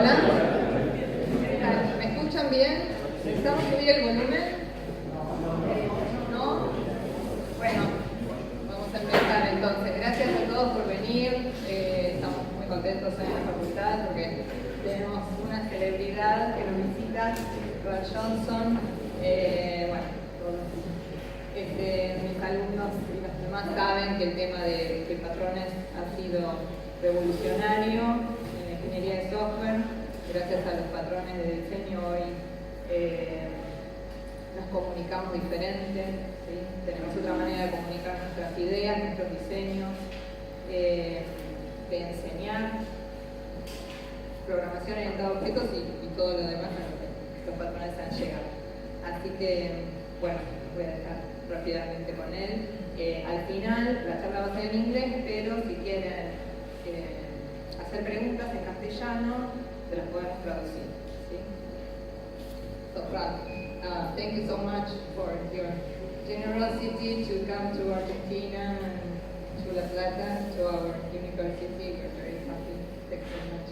Hola. ¿Me escuchan bien? ¿Necesitamos subir el volumen? ¿No? Bueno, vamos a empezar entonces. Gracias a todos por venir. Estamos muy contentos en la facultad porque tenemos una celebridad que nos visita, Rod Johnson. Bueno, todos mis alumnos y los demás saben que el tema de patrones ha sido revolucionario en la ingeniería de software. Gracias a los patrones de diseño hoy nos comunicamos diferente, ¿sí? Tenemos otra manera de comunicar nuestras ideas, nuestros diseños, de enseñar, programación orientada a objetos y todo lo demás a lo que estos patrones han llegado. Así que, bueno, voy a dejar rápidamente con él. Al final, la charla va a ser en inglés, pero si quieren hacer preguntas en castellano, se las podemos traducir. ¿Sí? So, Ralph, thank you so much for your generosity to come to Argentina and to La Plata, to our university. We're very happy. Thanks so much.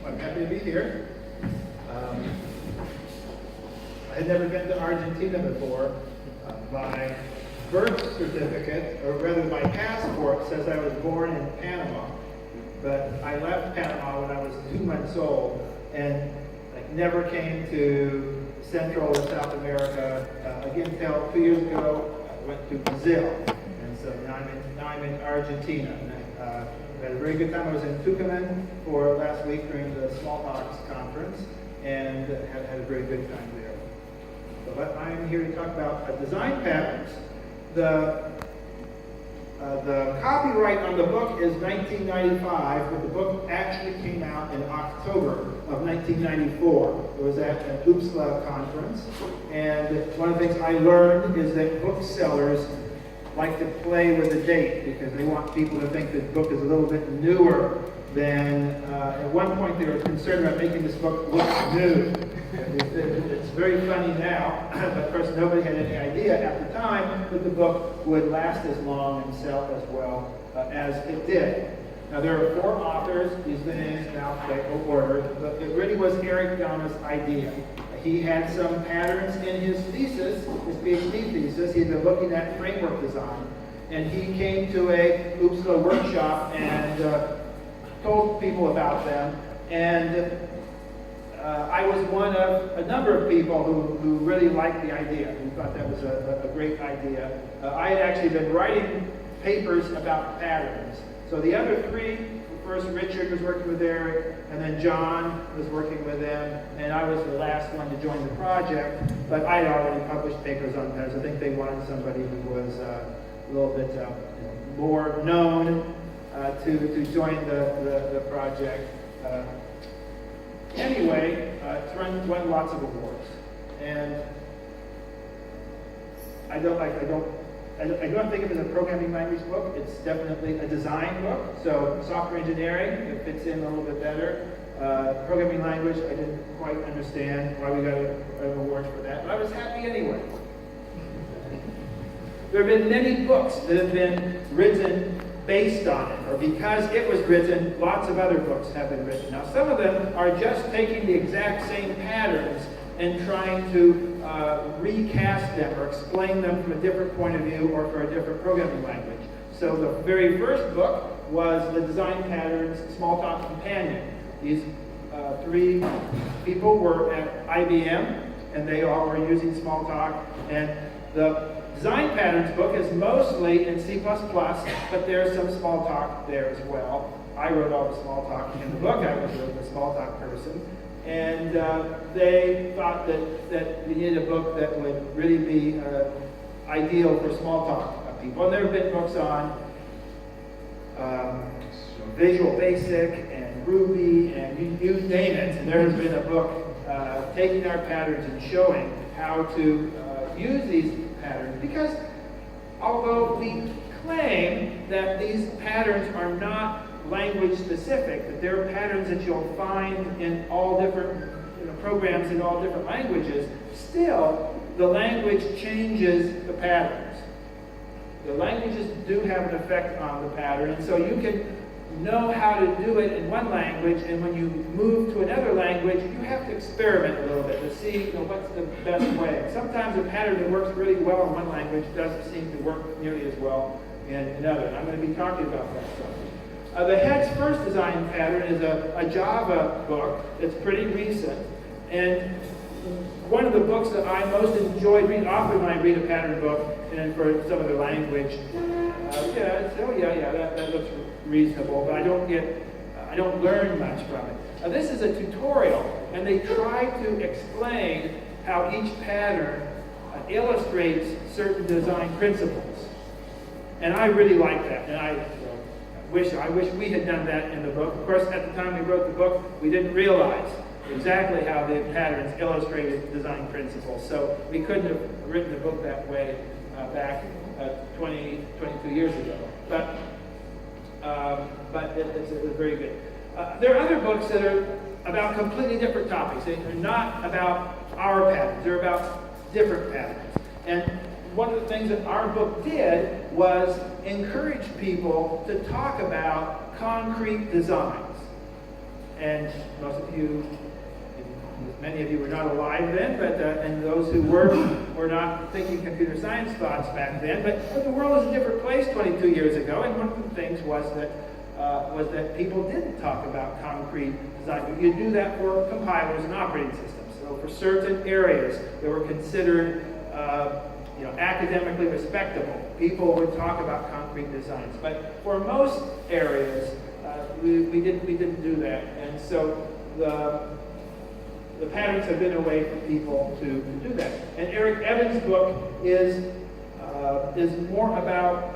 I'm happy to be here. I had never been to Argentina before. My birth certificate, or rather my passport, says I was born in Panama. But I left Panama when I was 2 months old and never came to Central or South America again until 2 years ago. I went to Brazil, and so now I'm in Argentina. I had a very good time. I was in Tucumán for last week during the smallpox conference, and had a very good time there. So I'm here to talk about design patterns. The copyright on the book is 1995, but the book actually came out in October of 1994. It was at an UPSLA conference, and one of the things I learned is that booksellers like to play with the date because they want people to think that the book is a little bit newer than, at one point they were concerned about making this book look new. It's very funny now, but of course nobody had any idea at the time that the book would last as long and sell as well as it did. Now there are 4 authors. These names now play order, but it really was Eric Donna's idea. He had some patterns in his thesis, his PhD thesis. He'd been looking at framework design, and he came to a UPSLA workshop and told people about them. And I was one of a number of people who really liked the idea, who thought that was a great idea. I had actually been writing papers about patterns. So the other 3, first Richard was working with Eric, and then John was working with them, and I was the last one to join the project, but I had already published papers on patterns. I think they wanted somebody who was a little bit more known to join the project. Anyway, it's won lots of awards, and I don't think of it as a programming language book. It's definitely a design book. So software engineering, it fits in a little bit better. Programming language, I didn't quite understand why we got an award for that, but I was happy anyway. There have been many books that have been written based on it, or because it was written, lots of other books have been written. Now, some of them are just taking the exact same patterns and trying to recast them or explain them from a different point of view or for a different programming language. So the very first book was the Design Patterns Smalltalk Companion. These 3 people were at IBM, and they all were using Smalltalk, and the Design Patterns book is mostly in C++, but there's some Smalltalk there as well. I wrote all the Smalltalk in the book. I was the Smalltalk person. And they thought that we needed a book that would really be ideal for Smalltalk people. And there have been books on Visual Basic and Ruby and you name it. And there has been a book taking our patterns and showing how to use these patterns, because although we claim that these patterns are not language specific, that there are patterns that you'll find in all different programs in all different languages, still the language changes the patterns. The languages do have an effect on the pattern, and so you can know how to do it in one language, and when you move to another language, you have to experiment a little bit to see what's the best way. Sometimes a pattern that works really well in one language doesn't seem to work nearly as well in another. And I'm going to be talking about that stuff. The Head's first design pattern is a Java book. It's pretty recent. And one of the books that I most enjoyed reading, often when I read a pattern book, and for some other language, that looks reasonable, but I don't learn much from it. This is a tutorial, and they try to explain how each pattern illustrates certain design principles. And I really like that, and I wish we had done that in the book. Of course, at the time we wrote the book, we didn't realize exactly how the patterns illustrated design principles. So we couldn't have written the book that way back 22 years ago. But it's very good. There are other books that are about completely different topics. They're not about our patterns. They're about different patterns. And one of the things that our book did was encourage people to talk about concrete designs. And most of you, many of you were not alive then, but and those who were not thinking computer science thoughts back then. But the world was a different place 22 years ago, and one of the things was that people didn't talk about concrete design. But you do that for compilers and operating systems. So for certain areas that were considered academically respectable, people would talk about concrete designs. But for most areas, we didn't do that, and so the patterns have been a way for people to do that. And Eric Evans' book is more about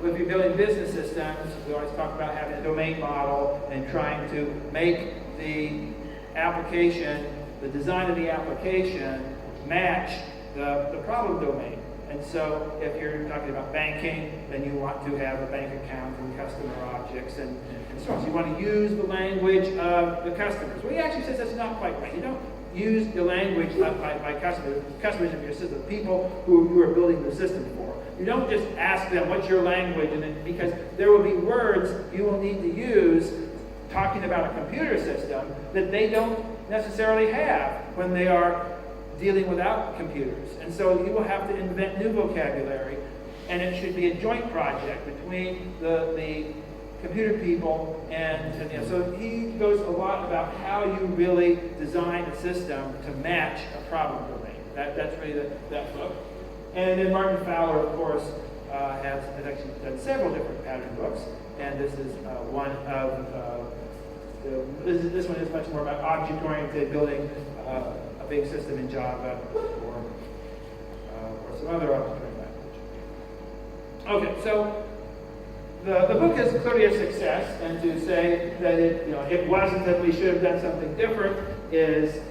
if you're building business systems. We always talk about having a domain model and trying to make the application, the design of the application, match the problem domain. And so if you're talking about banking, then you want to have a bank account and customer objects and so on. So you want to use the language of the customers. Well, he actually says that's not quite right. You don't use the language by customers of your system, people who you are building the system for. You don't just ask them, what's your language? And then, because there will be words you will need to use talking about a computer system that they don't necessarily have when they are dealing without computers. And so you will have to invent new vocabulary, and it should be a joint project between the computer people and so he goes a lot about how you really design a system to match a problem domain. That's really that book. And then Martin Fowler, of course, has actually done several different pattern books, and this is one of this one is much more about object-oriented building a big system in Java or some other object-oriented language. Okay, so the book is clearly a success, and to say that it wasn't, that we should have done something different is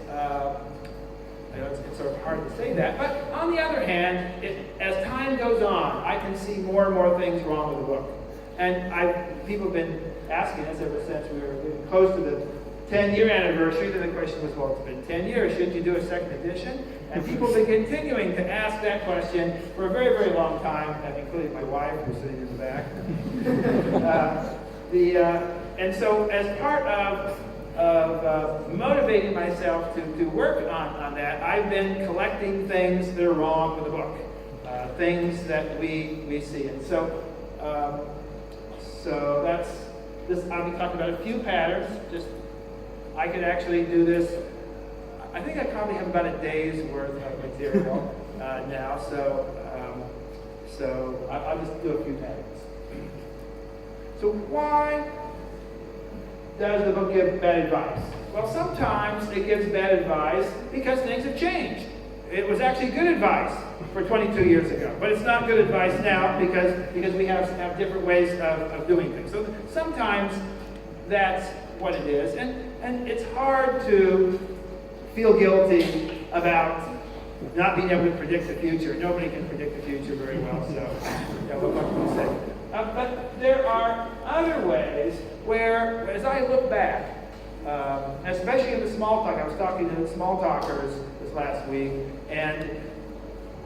it's sort of hard to say that. But on the other hand, as time goes on, I can see more and more things wrong with the book. And people have been asking us ever since we were getting close to the 10-year anniversary. Then the question was, well, it's been 10 years. Shouldn't you do a second edition? And people have been continuing to ask that question for a very, very long time, including my wife, who's sitting in the back. And so as part of motivating myself to work on that, I've been collecting things that are wrong with the book, things that we see. And so that's this. I'll be talking about a few patterns. I could actually do this. I think I probably have about a day's worth of material now. So I'll just do a few patterns. So why does the book give bad advice? Well, sometimes it gives bad advice because things have changed. It was actually good advice for 22 years ago, but it's not good advice now because we have different ways of doing things. So sometimes that's what it is, and it's hard to feel guilty about not being able to predict the future. Nobody can predict the future very well, so what can we say? But there are other ways where, as I look back, especially in the small talk, I was talking to the small talkers this last week, and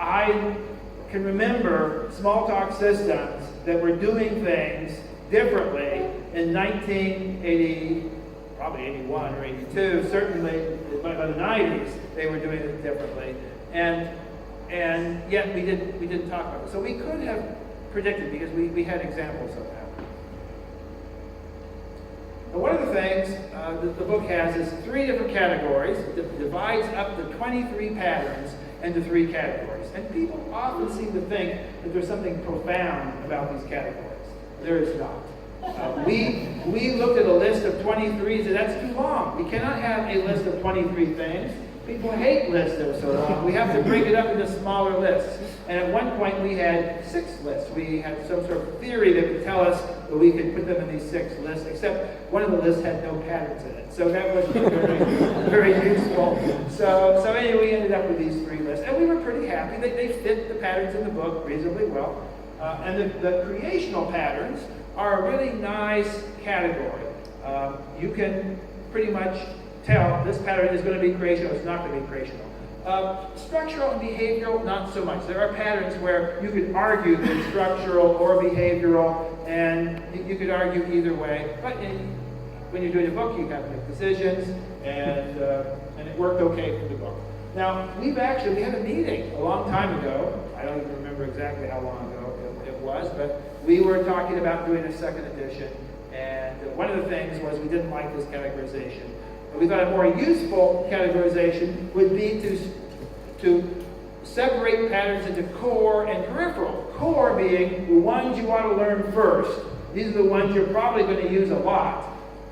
I can remember small talk systems that were doing things differently in 1980, probably 81 or 82, certainly by the 90s, they were doing it differently. And yet we didn't talk about it. So we could have predicted, because we had examples of that. And one of the things that the book has is 3 different categories. It divides up the 23 patterns into 3 categories. And people often seem to think that there's something profound about these categories. There is not. We looked at a list of 23 and said, that's too long. We cannot have a list of 23 things. People hate lists that are so long. We have to break it up into smaller lists. And at one point we had 6 lists. We had some sort of theory that would tell us that we could put them in these 6 lists, except one of the lists had no patterns in it. So that wasn't very useful. So anyway, we ended up with these 3 lists. And we were pretty happy. They fit the patterns in the book reasonably well. And the creational patterns are a really nice category. You can pretty much tell this pattern is going to be creational, it's not going to be creational. Structural and behavioral, not so much. There are patterns where you could argue that it's structural or behavioral, and you could argue either way. But when you're doing a book, you have to make decisions, and it worked okay for the book. Now, we had a meeting a long time ago. I don't even remember exactly how long ago it was, but we were talking about doing a 2nd edition, and one of the things was we didn't like this categorization. We thought a more useful categorization would be to separate patterns into core and peripheral. Core being the ones you want to learn first. These are the ones you're probably going to use a lot.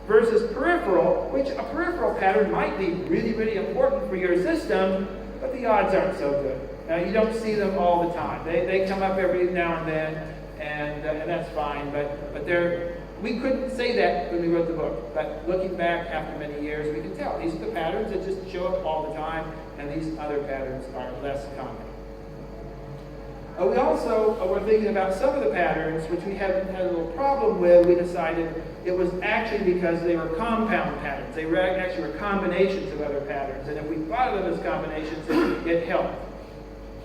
Versus peripheral, which a peripheral pattern might be really, really important for your system, but the odds aren't so good. Now, you don't see them all the time. They come up every now and then, and that's fine, but we couldn't say that when we wrote the book, but looking back after many years, we can tell. These are the patterns that just show up all the time, and these other patterns are less common. We also were thinking about some of the patterns, which we had a little problem with. We decided it was actually because they were compound patterns. They actually were combinations of other patterns, and if we thought of them as combinations, it helped.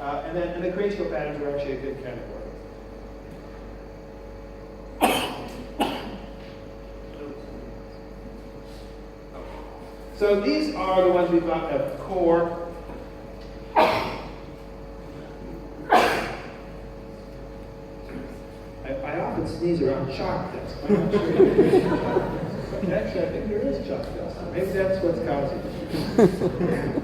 And the creational patterns were actually a good category. So these are the ones we thought of core. I often sneeze around chalk dust. I'm not sure. Actually, I think there is chalk dust. Maybe that's what's causing it.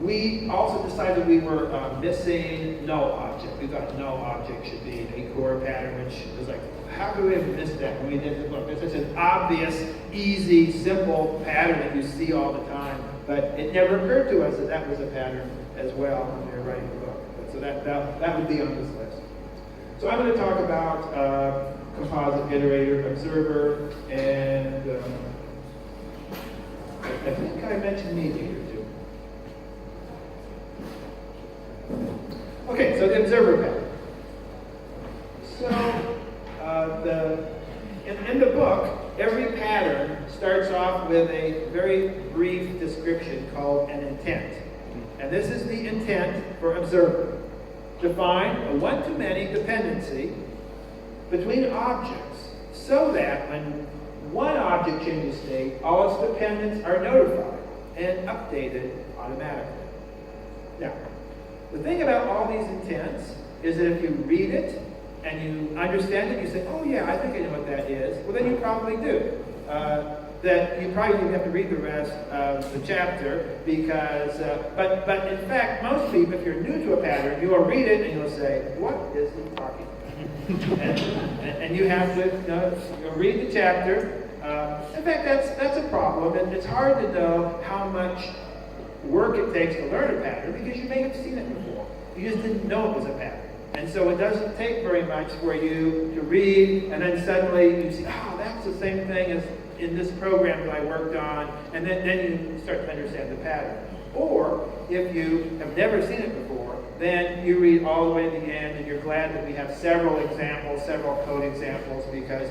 We also decided we were missing no object. We thought no object should be a core pattern, which was like, how could we have missed that when we did the book? It's such an obvious, easy, simple pattern that you see all the time. But it never occurred to us that that was a pattern as well when we were writing the book. So that would be on this list. So I'm going to talk about composite, iterator, observer, and I think I mentioned mediator too. Okay, so the observer pattern. So in the book, every pattern starts off with a very brief description called an intent. And this is the intent for observer. Define a one-to-many dependency between objects so that when one object changes state, all its dependents are notified and updated automatically. Now, the thing about all these intents is that if you read it and you understand it, you say, oh yeah, I think I know what that is. Well, then you probably do. That you probably don't have to read the rest of the chapter because, but in fact, most people, if you're new to a pattern, you will read it and you'll say, what is he talking about? and you have to you'll read the chapter. In fact, that's a problem. And it's hard to know how much work it takes to learn a pattern because you may have seen it before. You just didn't know it was a pattern. And so it doesn't take very much for you to read and then suddenly you see, oh, that's the same thing as in this program that I worked on, and then you start to understand the pattern. Or, if you have never seen it before, then you read all the way to the end, and you're glad that we have several examples, several code examples, because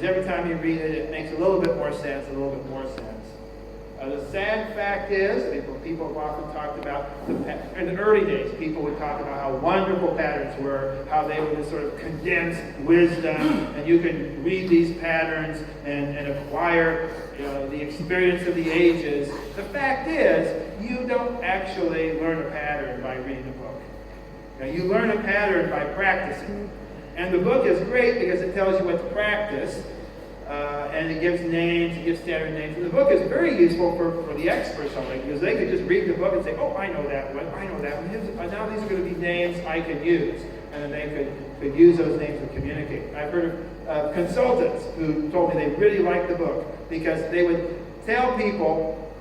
every time you read it, it makes a little bit more sense, a little bit more sense. The sad fact is, people have often talked about, in the early days, people would talk about how wonderful patterns were, how they would just sort of condense wisdom, and you could read these patterns and acquire the experience of the ages. The fact is, you don't actually learn a pattern by reading a book. You learn a pattern by practicing. And the book is great because it tells you what to practice, and it gives names, it gives standard names. And the book is very useful for the experts on it, because they could just read the book and say, oh, I know that one, I know that one. Now these are going to be names I can use. And then they could use those names to communicate. I've heard of consultants who told me they really liked the book because they would tell people,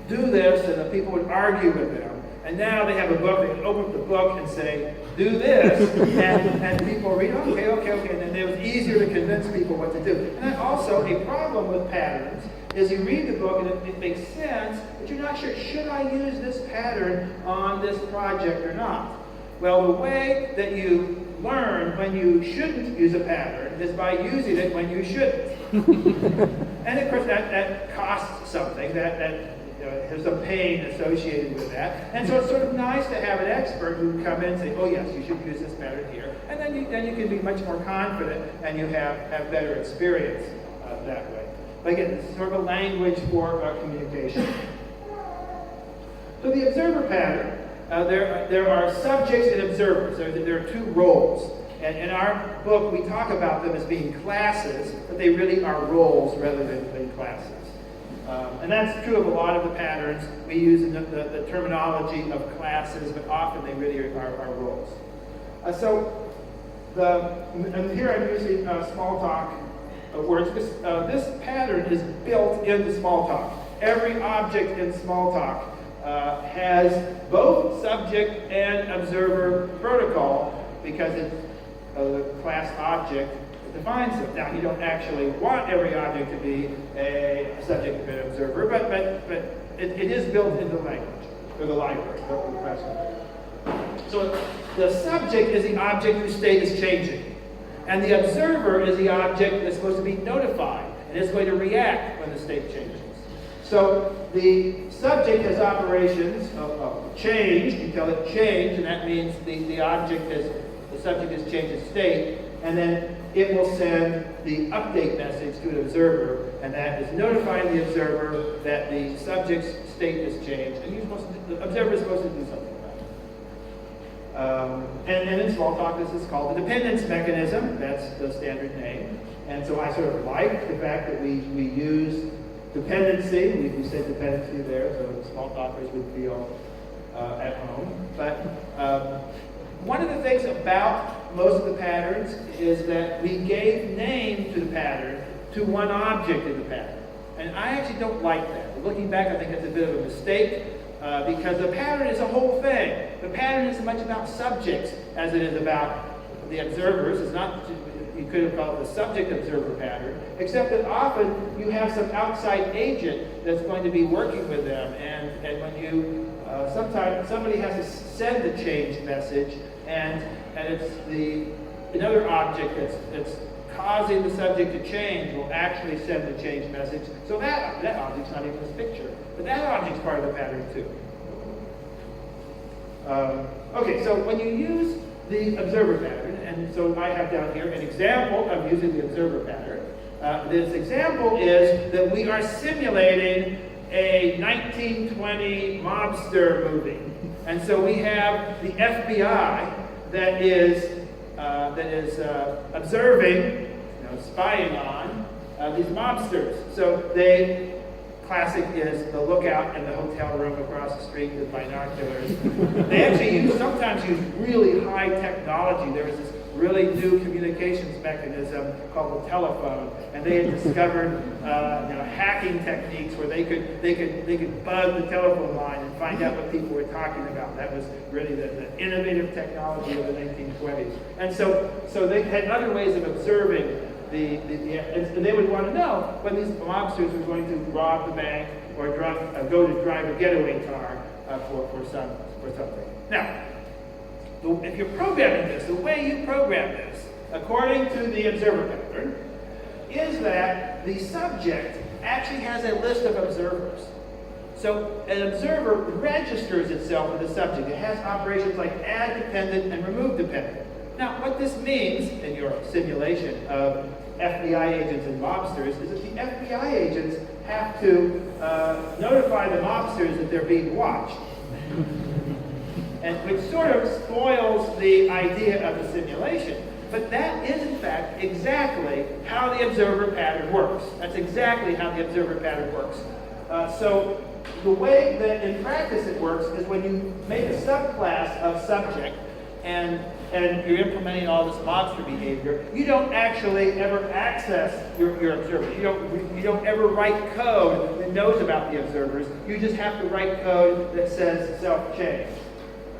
do this, and the people would argue with them. And now they have a book, they can open up the book and say, do this, and people read, okay, and then it was easier to convince people what to do. And then also, a problem with patterns is you read the book and it makes sense, but you're not sure, should I use this pattern on this project or not? Well, the way that you learn when you shouldn't use a pattern is by using it when you shouldn't. And of course, that costs something, there's some pain associated with that. And so it's sort of nice to have an expert who can come in and say, oh yes, you should use this pattern here. And then you can be much more confident and you have better experience that way. But again, it's sort of a language for communication. So the observer pattern, there are subjects and observers. There are two roles. And in our book, we talk about them as being classes, but they really are roles rather than classes. And that's true of a lot of the patterns we use in the terminology of classes, but often they really are roles. And here I'm using small talk words. This pattern is built into small talk. Every object in small talk has both subject and observer protocol because it's the class object defines it. Now, you don't actually want every object to be a subject and an observer, but it is built into the language, or the library, the class. So the subject is the object whose state is changing, and the observer is the object that's supposed to be notified, and is going to react when the state changes. So the subject has operations of change. You tell it change, and that means the subject has changed its state, and then it will send the update message to an observer, and that is notifying the observer that the subject's state has changed, and the observer is supposed to do something about it. And in small talk, this is called the dependence mechanism. That's the standard name. And so I sort of like the fact that we use dependency. We said dependency there, so small talkers would feel at home. But one of the things about most of the patterns is that we gave name to the pattern to one object in the pattern. And I actually don't like that. Looking back, I think it's a bit of a mistake because the pattern is a whole thing. The pattern is as much about subjects as it is about the observers. It's not, you could have called it the subject-observer pattern, except that often you have some outside agent that's going to be working with them. And when you, sometimes somebody has to send the change message, and it's another object that's causing the subject to change will actually send the change message. So that object's not even this picture, but that object's part of the pattern too. Okay, so when you use the observer pattern, and so I have down here an example of using the observer pattern. This example is that we are simulating a 1920 mobster movie. And so we have the FBI that is observing, spying on these mobsters. So classic is the lookout in the hotel room across the street with binoculars. They actually sometimes use really high technology. There was this really new communications mechanism called the telephone, and they had discovered hacking techniques where they could bug the telephone line and find out what people were talking about. That was really the innovative technology of the 1920s. And so they had other ways of observing and they would want to know when these mobsters were going to rob the bank or go to drive a getaway car for something. Now, if you're programming this, the way you program this, according to the observer pattern, is that the subject actually has a list of observers. So an observer registers itself with the subject. It has operations like add dependent and remove dependent. Now, what this means in your simulation of FBI agents and mobsters is that the FBI agents have to notify the mobsters that they're being watched. And which sort of spoils the idea of the simulation. But that is, in fact, exactly how the observer pattern works. That's exactly how the observer pattern works. So the way that in practice it works is when you make a subclass of subject and you're implementing all this mobster behavior, you don't actually ever access your observers. You don't ever write code that knows about the observers. You just have to write code that says self-change.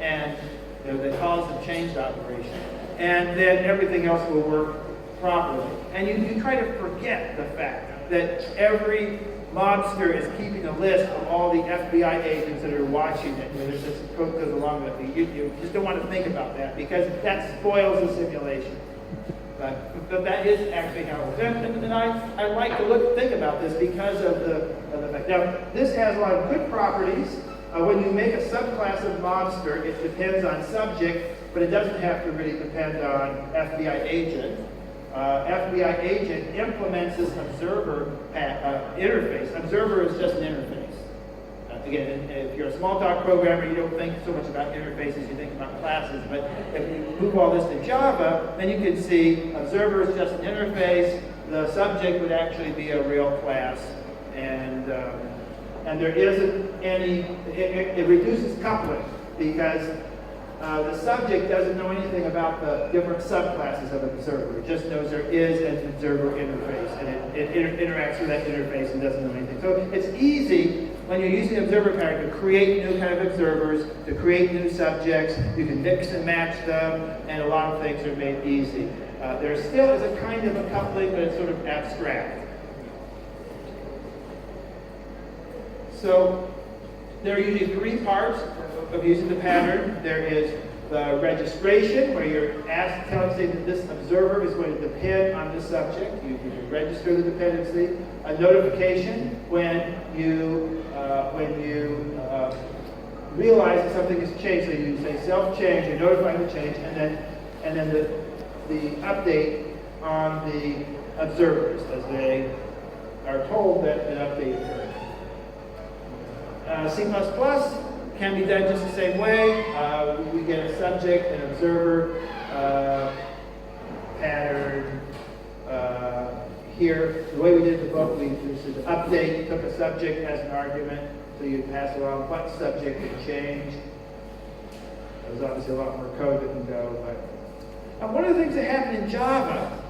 And that calls the change operation. And then everything else will work properly. And you try to forget the fact that every mobster is keeping a list of all the FBI agents that are watching it. There's this code goes along with it. You just don't want to think about that because that spoils the simulation. But that is actually how it works. And I like to think about this because of the fact. Now, this has a lot of good properties. When you make a subclass of mobster, it depends on subject, but it doesn't have to really depend on FBI agent. FBI agent implements this observer interface. Observer is just an interface. Again, if you're a Smalltalk programmer, you don't think so much about interfaces, you think about classes. But if you move all this to Java, then you can see observer is just an interface. The subject would actually be a real class. And there isn't any, it reduces coupling because the subject doesn't know anything about the different subclasses of an observer. It just knows there is an observer interface, and it interacts with that interface and doesn't know anything. So it's easy when you're using the observer pattern to create new kind of observers, to create new subjects. You can mix and match them, and a lot of things are made easy. There still is a kind of a coupling, but it's sort of abstract. So there are usually three parts of using the pattern. There is the registration, where you're asked, say that this observer is going to depend on this subject. You register the dependency. A notification, when you realize that something has changed. So you say self-change, you notify the change, and then the update on the observers as they are told that an update occurred. C++ can be done just the same way. We get a subject, an observer, pattern. Here, the way we did the book, this is an update, took a subject as an argument, so you pass along what subject had changed. There's obviously a lot more code that can go, but one of the things that happened in Java,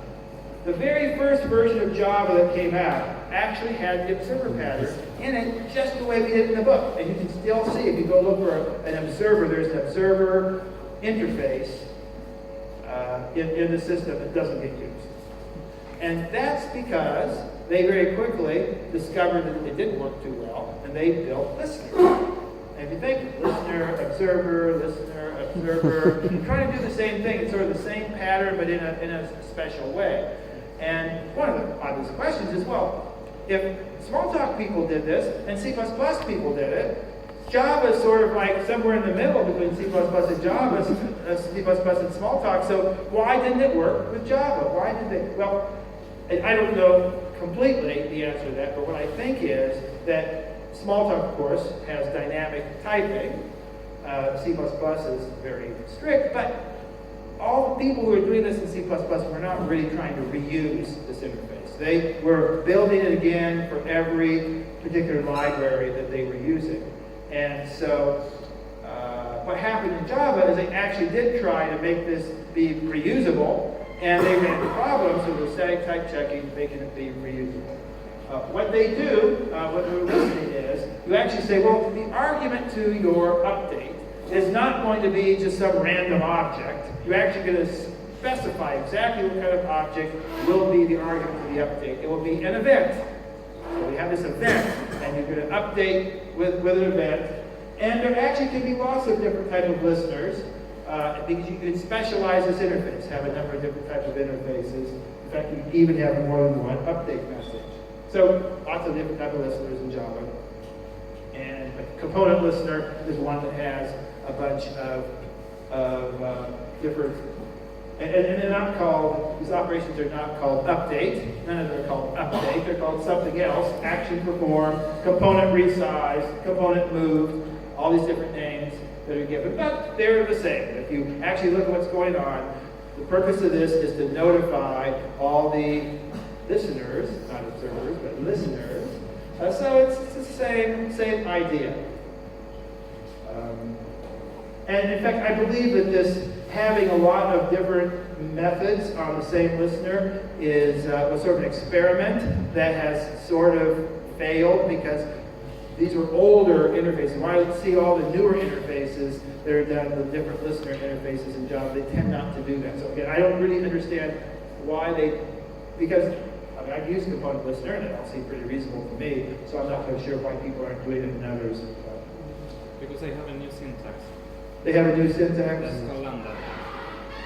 the very first version of Java that came out actually had the observer pattern in it, just the way we did in the book. And you can still see, if you go look for an observer, there's an observer interface in the system that doesn't get used. And that's because they very quickly discovered that it didn't work too well, and they built listener. And if you think listener, observer, trying to do the same thing. It's sort of the same pattern, but in a special way. And one of the obvious questions is, well, if Smalltalk people did this and C++ people did it, Java is sort of like somewhere in the middle between C++ and Java, C++ and Smalltalk. So why didn't it work with Java? Why did they? Well, I don't know completely the answer to that, but what I think is that Smalltalk, of course, has dynamic typing. C++ is very strict, but all the people who are doing this in C++ were not really trying to reuse this interface. They were building it again for every particular library that they were using. And so what happened in Java is they actually did try to make this be reusable, and they ran into problems, so with static type checking, making it be reusable. What they do, what they're listening is, you actually say, well, the argument to your update is not going to be just some random object. You're actually going to specify exactly what kind of object will be the argument for the update. It will be an event. So we have this event, and you're going to update with an event. And there actually can be lots of different types of listeners, because you can specialize this interface, have a number of different types of interfaces. In fact, you can even have more than one update message. So lots of different types of listeners in Java. And a component listener is one that has a bunch of different, and they're not called, these operations are not called update. None of them are called update. They're called something else: action performed, component resized, component moved, all these different names that are given, but they're the same. If you actually look at what's going on, the purpose of this is to notify all the listeners, not observers, but listeners. So it's the same idea. And in fact, I believe that this having a lot of different methods on the same listener was sort of an experiment that has sort of failed, because these were older interfaces. When I see all the newer interfaces that are done with different listener interfaces in Java, they tend not to do that. So again, I don't really understand why because I mean, I've used component listener and it all seemed pretty reasonable to me, so I'm not quite sure why people aren't doing it in others. Because they have a new syntax. They have a new syntax? That's called lambda.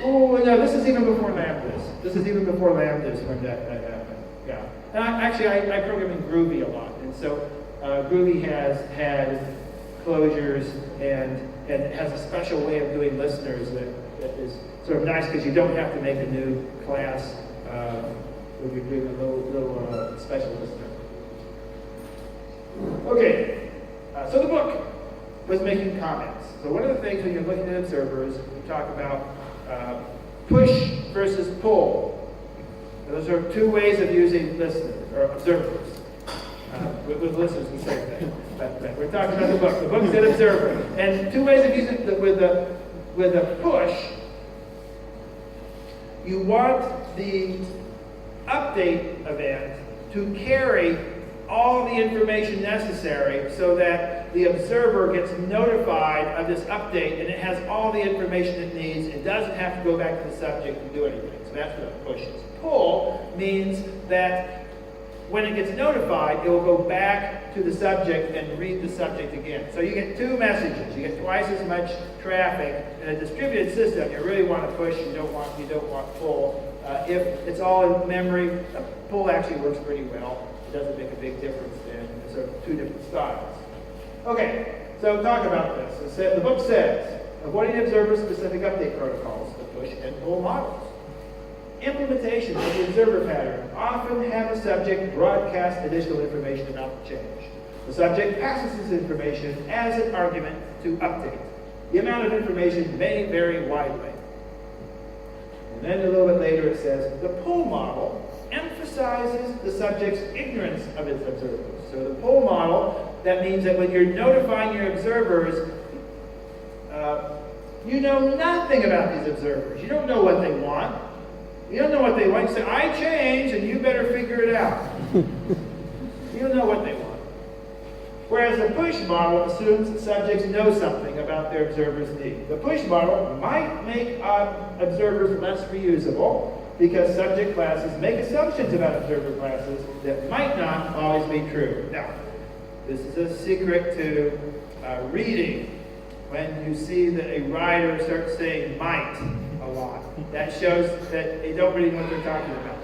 Oh, no, this is even before lambdas. This is even before lambdas when that happened. Yeah. And I program in Groovy a lot, and so Groovy has had closures and has a special way of doing listeners that is sort of nice, because you don't have to make a new class when you're doing a little special listener. Okay, so the book was making comments. So one of the things when you're looking at observers, we talk about push versus pull. Those are two ways of using listeners, or observers. With listeners, the same thing. But we're talking about the book. The book is an observer. And two ways of using it with a push. You want the update event to carry all the information necessary so that the observer gets notified of this update and it has all the information it needs. It doesn't have to go back to the subject and do anything. So that's what a push is. Pull means that when it gets notified, it will go back to the subject and read the subject again. So you get two messages. You get twice as much traffic. In a distributed system, you really want to push. You don't want pull. If it's all in memory, pull actually works pretty well. It doesn't make a big difference then. There's sort of two different styles. Okay, so talk about this. The book says, avoiding observer-specific update protocols, the push and pull models. Implementations of the observer pattern often have a subject broadcast additional information about the change. The subject passes this information as an argument to update. The amount of information may vary widely. And then a little bit later it says, the pull model emphasizes the subject's ignorance of its observers. So the pull model, that means that when you're notifying your observers, you know nothing about these observers. You don't know what they want. You don't know what they want. You say, I change, and you better figure it out. You don't know what they want. Whereas the push model assumes that subjects know something about their observers' need. The push model might make observers less reusable because subject classes make assumptions about observer classes that might not always be true. Now, this is a secret to reading. When you see that a writer starts saying might a lot, that shows that they don't really know what they're talking about.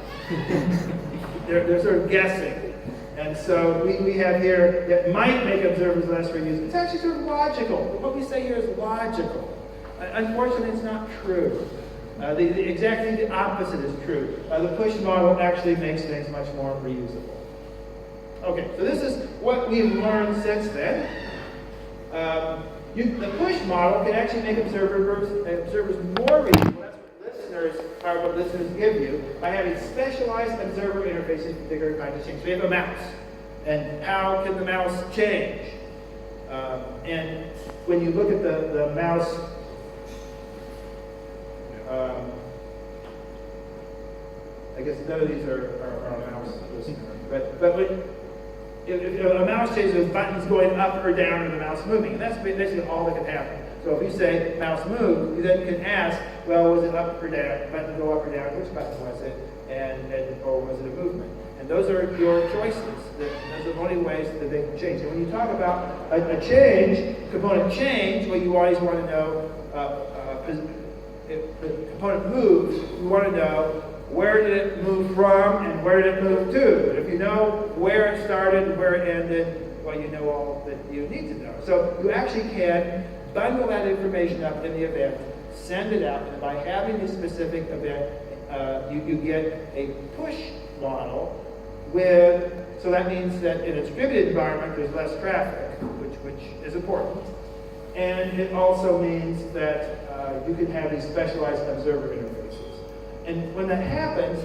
They're sort of guessing. And so we have here that might make observers less reusable. It's actually sort of logical. What we say here is logical. Unfortunately, it's not true. Exactly the opposite is true. The push model actually makes things much more reusable. Okay, so this is what we've learned since then. The push model can actually make observers more reusable. That's what listeners are what listeners give you by having specialized observer interfaces for particular kinds of change. So we have a mouse, and how can the mouse change? And when you look at the mouse, I guess none of these are a mouse listener, but if a mouse changes with buttons going up or down or the mouse moving, and that's basically all that can happen. So if you say mouse move, you then can ask, well, was it up or down? Button go up or down? Which button was it? Or was it a movement? And those are your choices. Those are the only ways that they can change. And when you talk about a change, component change, what you always want to know, if the component moves, you want to know where did it move from and where did it move to. But if you know where it started and where it ended, well, you know all that you need to know. So you actually can bundle that information up in the event, send it out, and by having this specific event, you get a push model with, so that means that in a distributed environment, there's less traffic, which is important. And it also means that you can have these specialized observer interfaces. And when that happens,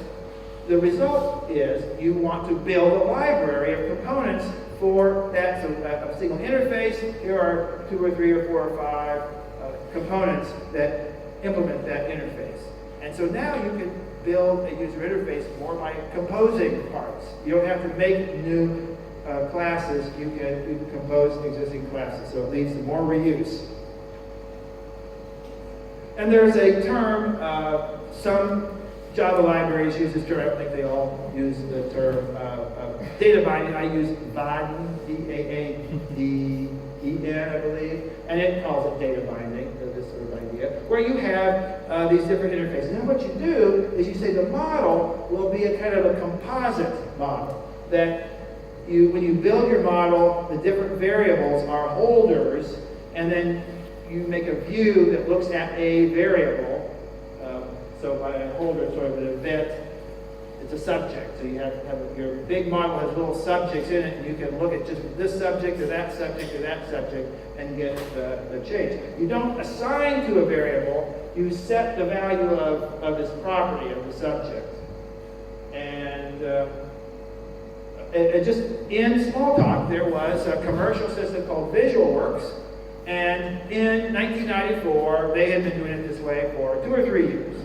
the result is you want to build a library of components for that. So a single interface, here are 2 or 3 or 4 or 5 components that implement that interface. And so now you can build a user interface more by composing parts. You don't have to make new classes, you can compose existing classes. So it leads to more reuse. And there's a term, some Java libraries use this term. I don't think they all use the term data binding. I use Vaadin, D-A-A-D-E-N, I believe, and it calls it data binding, this sort of idea, where you have these different interfaces. And what you do is you say the model will be a kind of a composite model, that when you build your model, the different variables are holders, and then you make a view that looks at a variable. So by a holder, sort of an event, it's a subject. So you have your big model has little subjects in it, and you can look at just this subject or that subject or that subject and get the change. You don't assign to a variable, you set the value of this property of the subject. And just in Smalltalk, there was a commercial system called VisualWorks, and in 1994, they had been doing it this way for 2 or 3 years.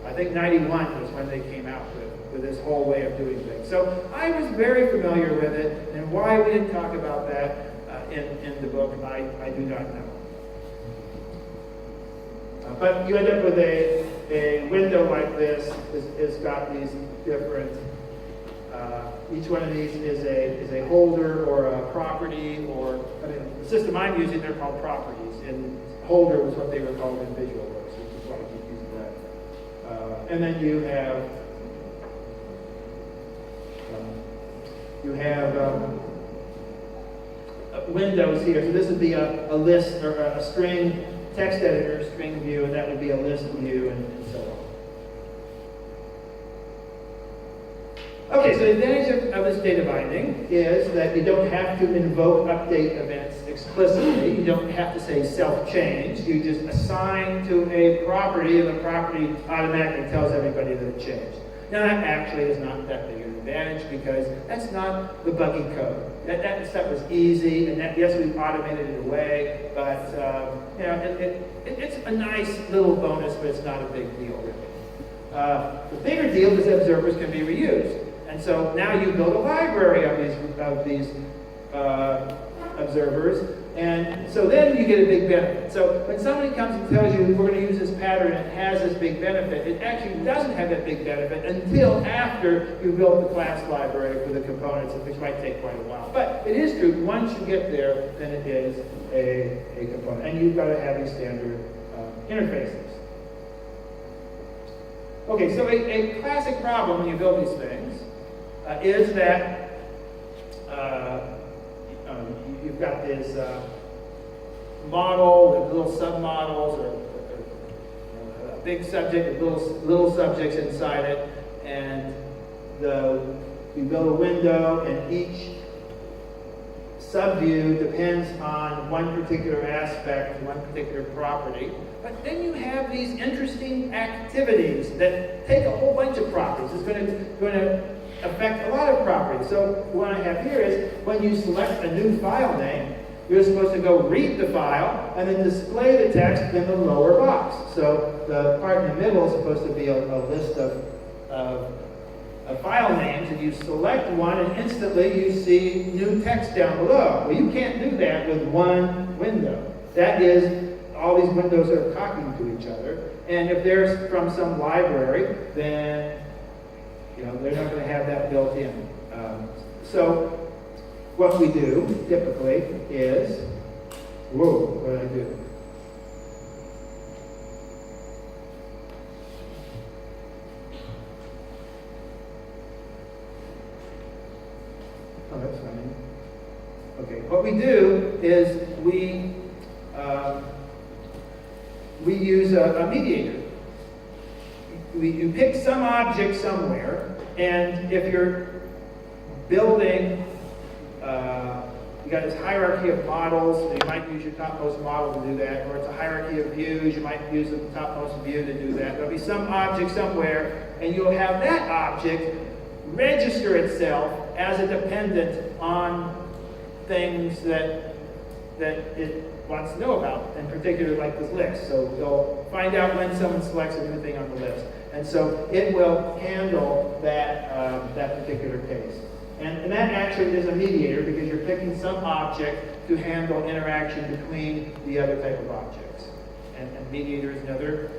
I think 91 was when they came out with this whole way of doing things. So I was very familiar with it, and why we didn't talk about that in the book, I do not know. But you end up with a window like this. It's got these different, each one of these is a holder or a property, or the system I'm using, they're called properties, and holder was what they were called in VisualWorks, which is why I keep using that. And then you have windows here. So this would be a list or a string text editor, string view, and that would be a list view, and so on. Okay, so the advantage of this data binding is that you don't have to invoke update events explicitly. You don't have to say self-change. You just assign to a property, and the property automatically tells everybody that it changed. Now, that actually is not that big an advantage, because that's not the buggy code. That stuff was easy, and yes, we've automated it away, but it's a nice little bonus, but it's not a big deal, really. The bigger deal is that observers can be reused. And so now you build a library of these observers, and so then you get a big benefit. So when somebody comes and tells you we're going to use this pattern and it has this big benefit, it actually doesn't have that big benefit until after you built the class library for the components, which might take quite a while. But it is true, once you get there, then it is a component. And you've got to have these standard interfaces. Okay, so a classic problem when you build these things is that you've got this model with little submodels, or a big subject with little subjects inside it, and you build a window, and each subview depends on one particular aspect, one particular property. But then you have these interesting activities that take a whole bunch of properties. It's going to affect a lot of properties. So what I have here is when you select a new file name, you're supposed to go read the file and then display the text in the lower box. So the part in the middle is supposed to be a list of file names, and you select one and instantly you see new text down below. Well, you can't do that with one window. That is, all these windows are talking to each other, and if they're from some library, then they're not going to have that built in. So what we do typically is, what did I do? Oh, that's funny. Okay, What we do is we use a mediator. You pick some object somewhere, and if you're building, you got this hierarchy of models, so you might use your topmost model to do that, or it's a hierarchy of views, you might use the topmost view to do that. There'll be some object somewhere, and you'll have that object register itself as a dependent on things that it wants to know about, in particular like this list. So you'll find out when someone selects a new thing on the list. And so it will handle that particular case. And that actually is a mediator because you're picking some object to handle interaction between the other type of objects. And mediator is another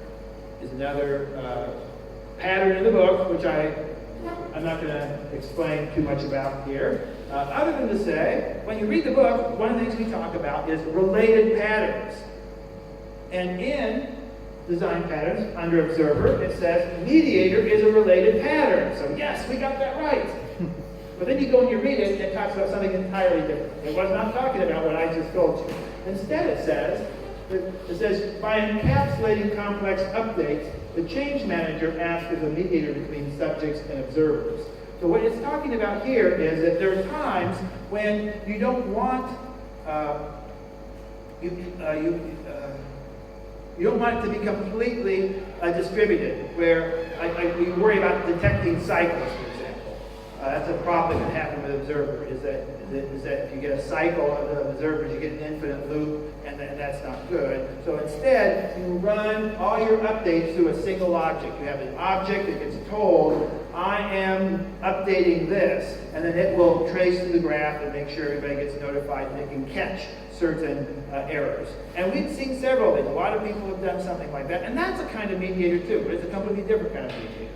pattern in the book, which I'm not going to explain too much about here. Other than to say, when you read the book, one of the things we talk about is related patterns. And in design patterns, under observer, it says mediator is a related pattern. So yes, we got that right. But then you go and you read it, and it talks about something entirely different. It was not talking about what I just told you. Instead it says, by encapsulating complex updates, the change manager acts as a mediator between subjects and observers. So what it's talking about here is that there are times when you don't want you don't want it to be completely distributed, where you worry about detecting cycles, for example. That's a problem that can happen with observer, is that if you get a cycle of observers, you get an infinite loop, and that's not good. So instead, you run all your updates through a single object. You have an object that gets told, I am updating this, and then it will trace through the graph and make sure everybody gets notified and it can catch certain errors. And we've seen several of these. A lot of people have done something like that, and that's a kind of mediator too, but it's a completely different kind of mediator.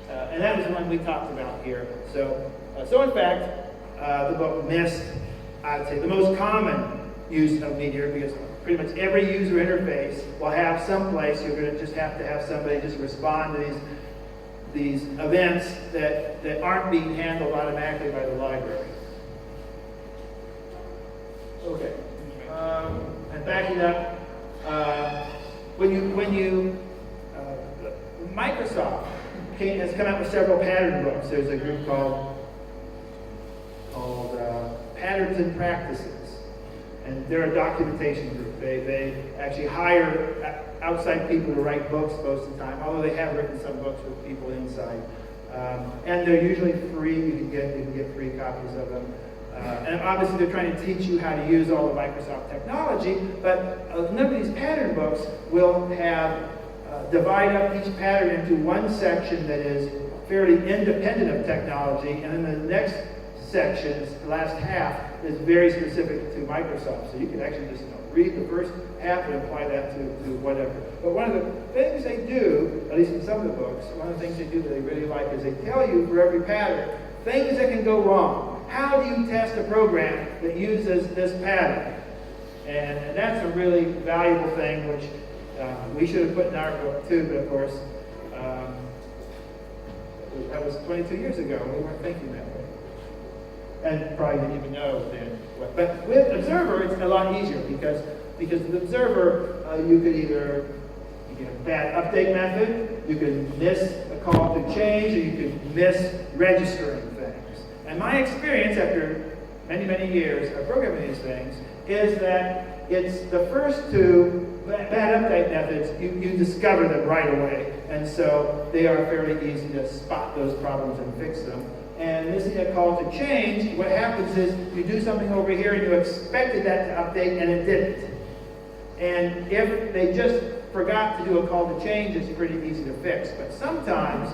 And that was the one we talked about here. So in fact, the book missed, I'd say, the most common use of mediator, because pretty much every user interface will have some place you're going to just have to have somebody just respond to these events that aren't being handled automatically by the library. Okay. And backing up, Microsoft has come out with several pattern books. There's a group called Patterns and Practices, and they're a documentation group. They actually hire outside people to write books most of the time, although they have written some books with people inside. And they're usually free. You can get free copies of them. And obviously they're trying to teach you how to use all the Microsoft technology, but a number of these pattern books will have divide up each pattern into one section that is fairly independent of technology, and then the next section, the last half, is very specific to Microsoft. So you can actually just read the first half and apply that to whatever. But one of the things they do, at least in some of the books, one of the things they do that they really like is they tell you for every pattern things that can go wrong. How do you test a program that uses this pattern? And that's a really valuable thing, which we should have put in our book too, but of course, that was 22 years ago. We weren't thinking that way. And probably didn't even know then. But with Observer, it's a lot easier because with Observer, you could either get a bad update method, you could miss a call to change, or you could miss registering things. And my experience after many, many years of programming these things is that it's the first two bad update methods, you discover them right away. And so they are fairly easy to spot those problems and fix them. And this is a call to change. What happens is you do something over here and you expected that to update and it didn't. And if they just forgot to do a call to change, it's pretty easy to fix. But sometimes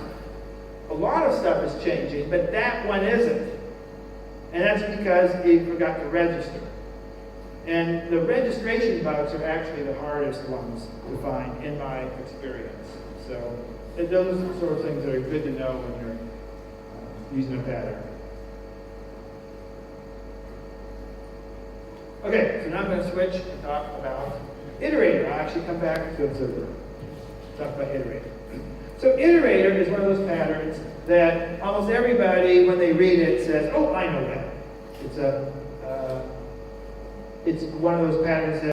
a lot of stuff is changing, but that one isn't. And that's because they forgot to register. And the registration bugs are actually the hardest ones to find in my experience. So those are the sort of things that are good to know when you're using a pattern. Okay, so now I'm going to switch and talk about iterator. I'll actually come back to observer. Talk about iterator. So iterator is one of those patterns that almost everybody, when they read it, says, oh, I know that. It's it's one of those patterns that